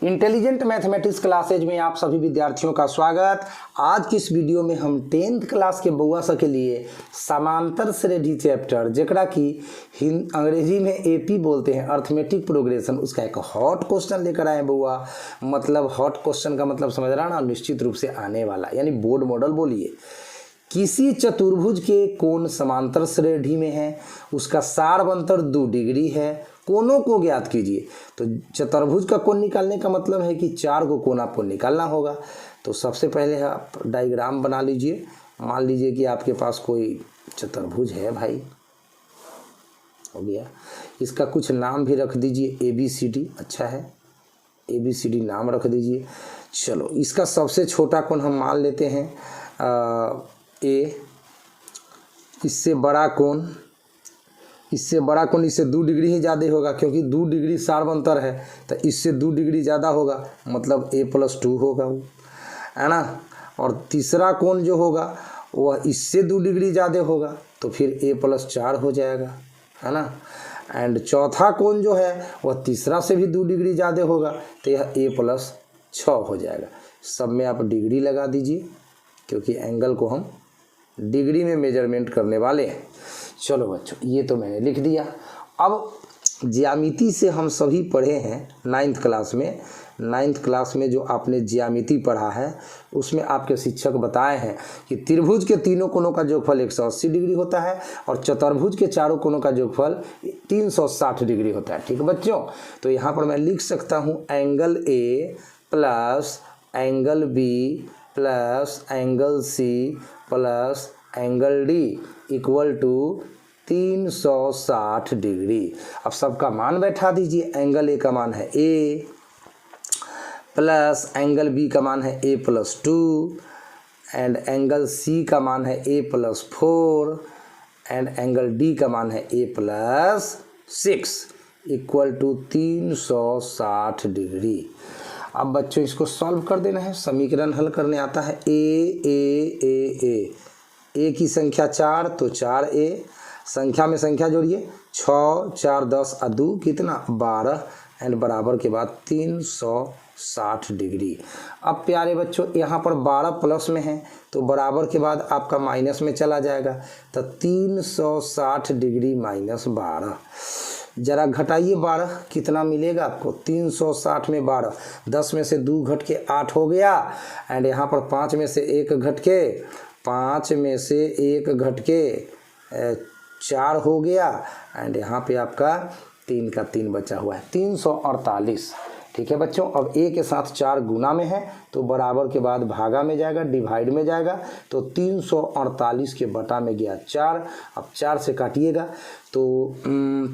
Intelligent mathematics classes में आप सभी विद्यार्थियों का स्वागत। आज की इस वीडियो में हम 10th क्लास के बउआ सब के लिए समांतर श्रेणी चैप्टर जेकरा की अंग्रेजी में एपी बोलते हैं, अर्थमेटिक प्रोग्रेशन, उसका एक हॉट क्वेश्चन लेकर आए बउआ। मतलब हॉट क्वेश्चन का मतलब समझ रहा ना, निश्चित रूप से आने वाला, यानी बोर्ड मॉडल बोलिए। किसी चतुर्भुज के कोण समांतर श्रेणी में है, उसका सार्वंतर 2 डिग्री है, कोणों को ज्ञात कीजिए। तो चतुर्भुज का कोण निकालने का मतलब है कि 4 को कोण आपको निकालना होगा। तो सबसे पहले आप डायग्राम बना लीजिए। मान लीजिए कि आपके पास कोई चतुर्भुज है भाई, हो गया। इसका कुछ नाम भी रख दीजिए, ABCD, अच्छा है, ABCD नाम रख दीजिए। चलो, इसका सबसे छोटा कोण हम मान लेते हैं A। इससे बड़ा कोण इससे 2 डिग्री ही ज़्यादा होगा, क्योंकि 2 डिग्री सार्वंतर है, तो इससे 2 डिग्री ज़्यादा होगा, मतलब A+2 होगा वो, है ना। और तीसरा कोण जो होगा वह इससे 2 डिग्री ज़्यादा होगा, तो फिर A+4 हो जाएगा, है ना। एंड चौथा कोण जो है वह तीसरा से भी 2 डिग्री ज़्यादा होगा, तो यह A+6 हो जाएगा। सब में आप डिग्री लगा दीजिए, क्योंकि एंगल को हम डिग्री में मेजरमेंट करने वाले हैं। चलो बच्चों, ये तो मैंने लिख दिया। अब ज्यामिति से हम सभी पढ़े हैं 9th क्लास में। 9th क्लास में जो आपने ज्यामिति पढ़ा है उसमें आपके शिक्षक बताए हैं कि त्रिभुज के तीनों कोणों का जोगफल 180 डिग्री होता है और चतुर्भुज के चारों कोणों का जोगफल 360 डिग्री होता है। ठीक है बच्चों, तो यहाँ पर मैं लिख सकता हूँ angle A plus angle B plus angle C plus angle D equal to 360 degree. अब सबका मान बैठा दीजिए। एंगल A का मान है A प्लस एंगल B का मान है A+2 एंड एंगल C का मान है A+4 एंड एंगल D का मान है A+6 इक्वल टू 360 डिग्री। अब बच्चों इसको सॉल्व कर देना है, समीकरण हल करने आता है। A की संख्या 4, तो 4A, संख्या में संख्या जोड़िए, 6 4 10 और 2 कितना 12 एंड बराबर के बाद 360 डिग्री। अब प्यारे बच्चों यहाँ पर 12 प्लस में है, तो बराबर के बाद आपका माइनस में चला जाएगा, तो 360 डिग्री माइनस 12। जरा घटाइए 12, कितना मिलेगा आपको। 360 में 12, 10 में से 2 घट के 8 हो गया एंड यहाँ पर 5 में से 1 घट के 4 हो गया एंड यहाँ पे आपका 3 का 3 बचा हुआ है, 348। ठीक है बच्चों, अब A के साथ 4 गुना में है, तो बराबर के बाद भागा में जाएगा, डिवाइड में जाएगा, तो 348 के बटा में गया 4। अब 4 से काटिएगा, तो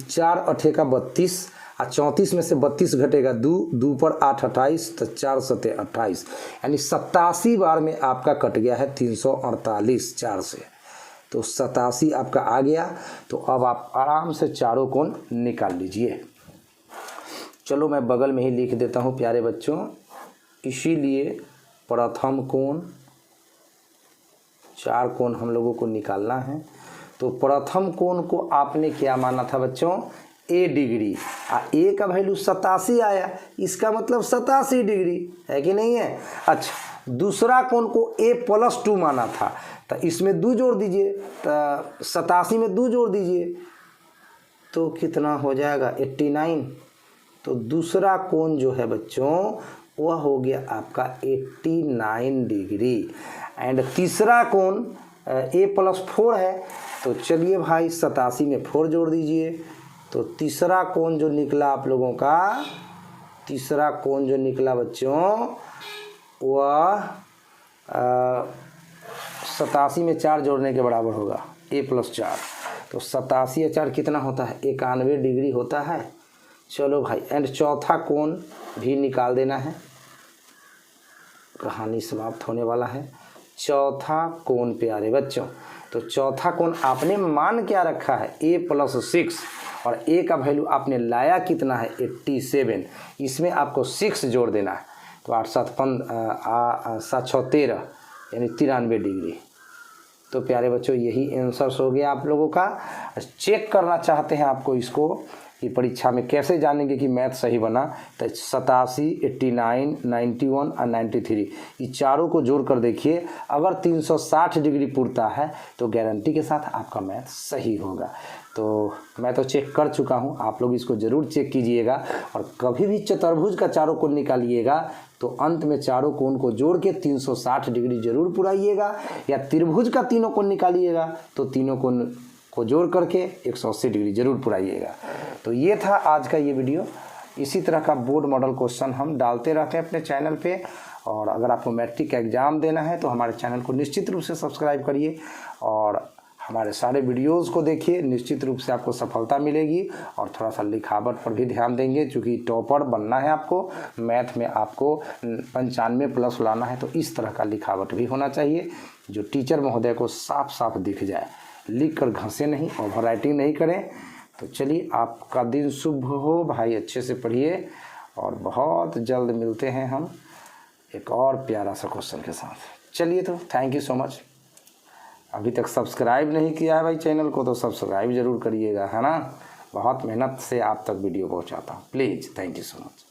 4 8 का 32 और 34 में से 32 घटेगा 2 पर 8 28, तो 4 7 28, यानी 87 बार में आपका कट गया है 348 4 से, तो 87 आपका आ गया। तो अब आप आराम से चारों कोण निकाल लीजिए। चलो मैं बगल में ही लिख देता हूँ प्यारे बच्चों। इसीलिए प्रथम कोण, 4 कोण हम लोगों को निकालना है। तो प्रथम कोण को आपने क्या माना था बच्चों, A डिग्री। A का वैल्यू 87 आया, इसका मतलब 87 डिग्री है कि नहीं है। अच्छा, दूसरा कोण को A+2 माना था, तो इसमें 2 जोड़ दीजिए, तो 87 में 2 जोड़ दीजिए, तो कितना हो जाएगा 89। तो दूसरा कोण जो है बच्चों वह हो गया आपका 89 डिग्री। एंड तीसरा कोण A+4 है, तो चलिए भाई 87 में 4 जोड़ दीजिए, तो तीसरा कोण जो निकला आप लोगों का, तीसरा कोण जो निकला बच्चों वह 87 में 4 जोड़ने के बराबर होगा, A+4, तो 87 या 4 कितना होता है 91 डिग्री होता है। चलो भाई, एंड चौथा कोण भी निकाल देना है, कहानी समाप्त होने वाला है। चौथा कोण प्यारे बच्चों, तो चौथा कोण आपने मान क्या रखा है A+6 और A का वैल्यू आपने लाया कितना है 87, इसमें आपको 6 जोड़ देना है, तो 8 7 6 13 यानी 93 डिग्री। तो प्यारे बच्चों यही आंसर हो गया आप लोगों का। चेक करना चाहते हैं आपको इसको, कि परीक्षा में कैसे जानेंगे कि मैथ सही बना, तो 87, 89, 91 और 93 ये चारों को जोड़ कर देखिए, अगर 360 डिग्री पुरता है तो गारंटी के साथ आपका मैथ सही होगा। तो मैं तो चेक कर चुका हूँ, आप लोग इसको ज़रूर चेक कीजिएगा। और कभी भी चतुर्भुज का चारों कोण निकालिएगा तो अंत में चारों कोण को जोड़ के 360 डिग्री जरूर पुराइएगा, या त्रिभुज का तीनों कोण निकालिएगा तो तीनों कोण को जोड़ करके 180 डिग्री जरूर पुराइएगा। तो ये था आज का ये वीडियो। इसी तरह का बोर्ड मॉडल क्वेश्चन हम डालते रहते हैं अपने चैनल पे, और अगर आपको मैट्रिक का एग्ज़ाम देना है तो हमारे चैनल को निश्चित रूप से सब्सक्राइब करिए और हमारे सारे वीडियोस को देखिए, निश्चित रूप से आपको सफलता मिलेगी। और थोड़ा सा लिखावट पर भी ध्यान देंगे, क्योंकि टॉपर बनना है आपको, मैथ में आपको 95+ लाना है, तो इस तरह का लिखावट भी होना चाहिए जो टीचर महोदय को साफ साफ दिख जाए, लिख कर घसे नहीं, ओवर राइटिंग नहीं करें। तो चलिए, आपका दिन शुभ हो भाई, अच्छे से पढ़िए और बहुत जल्द मिलते हैं हम एक और प्यारा सा क्वेश्चन के साथ। चलिए, तो थैंक यू सो मच। अभी तक सब्सक्राइब नहीं किया है भाई चैनल को तो सब्सक्राइब ज़रूर करिएगा, है ना। बहुत मेहनत से आप तक वीडियो पहुंचाता हूँ। Please, thank you so much.